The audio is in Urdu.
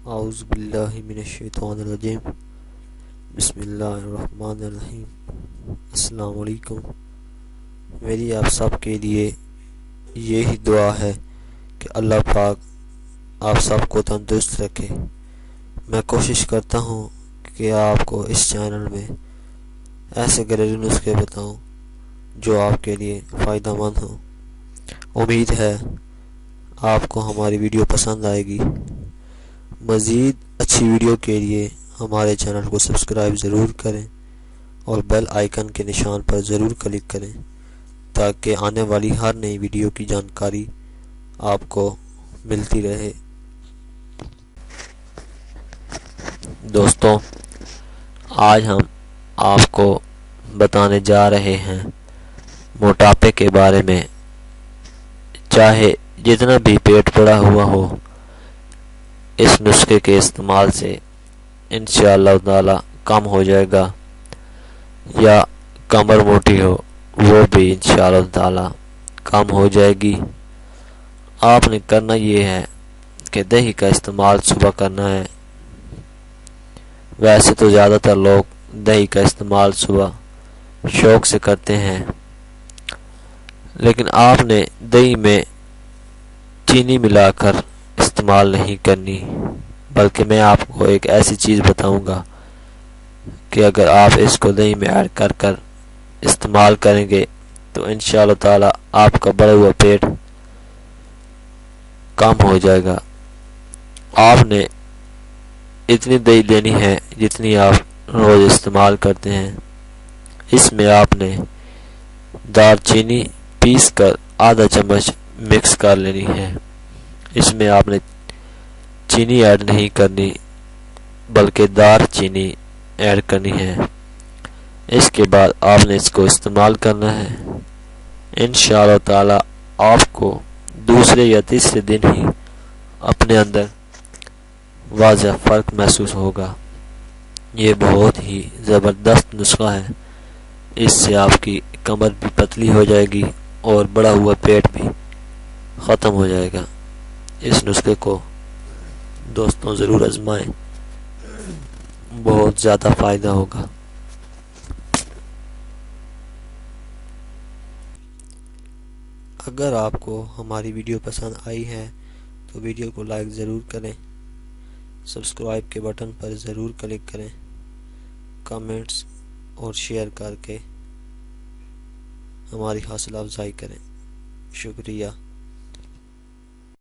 اعوذ باللہ من الشیطان الرجیم بسم اللہ الرحمن الرحیم۔ السلام علیکم۔ میری آپ سب کے لیے یہی دعا ہے کہ اللہ پاک آپ سب کو تندرست رکھے۔ میں کوشش کرتا ہوں کہ آپ کو اس چینل میں ایسے گھریلو نسخے بتاؤں جو آپ کے لیے فائدہ مند ہوں۔ امید ہے آپ کو ہماری ویڈیو پسند آئے گی۔ مزید اچھی ویڈیو کے لیے ہمارے چینل کو سبسکرائب ضرور کریں اور بیل آئیکن کے نشان پر ضرور کلک کریں تاکہ آنے والی ہر نئی ویڈیو کی جانکاری آپ کو ملتی رہے۔ دوستوں، آج ہم آپ کو بتانے جا رہے ہیں موٹاپے کے بارے میں۔ چاہے جتنا بھی پیٹ پڑا ہوا ہو، اس نسخے کے استعمال سے انشاءاللہ تعالی کم ہو جائے گا، یا کمر موٹی ہو وہ بھی انشاءاللہ تعالی کم ہو جائے گی۔ آپ نے کرنا یہ ہے کہ دہی کا استعمال صبح کرنا ہے۔ ویسے تو زیادہ تر لوگ دہی کا استعمال صبح شوق سے کرتے ہیں، لیکن آپ نے دہی میں چینی ملا کر استعمال نہیں کرنی، بلکہ میں آپ کو ایک ایسی چیز بتاؤں گا کہ اگر آپ اس کو دہی میں ایڈ کر استعمال کریں گے تو انشاءاللہ تعالی آپ کا بڑا ہوا پیٹ کم ہو جائے گا۔ آپ نے اتنی دہی لینی ہے جتنی آپ روز استعمال کرتے ہیں۔ اس میں آپ نے دار چینی پیس کر آدھا چمچ مکس کر لینی ہے۔ اس میں آپ نے چینی ایڈ نہیں کرنی بلکہ دار چینی ایڈ کرنی ہے۔ اس کے بعد آپ نے اس کو استعمال کرنا ہے۔ انشاءاللہ تعالی آپ کو دوسرے یا تیسرے دن ہی اپنے اندر واضح فرق محسوس ہوگا۔ یہ بہت ہی زبردست نسخہ ہے۔ اس سے آپ کی کمر بھی پتلی ہو جائے گی اور بڑا ہوا پیٹ بھی ختم ہو جائے گا۔ اس نسخے کو دوستوں ضرور آزمائیں، بہت زیادہ فائدہ ہوگا۔ اگر آپ کو ہماری ویڈیو پسند آئی ہے تو ویڈیو کو لائک ضرور کریں، سبسکرائب کے بٹن پر ضرور کلک کریں، کمنٹس اور شیئر کر کے ہماری حوصلہ افزائی کریں۔ شکریہ۔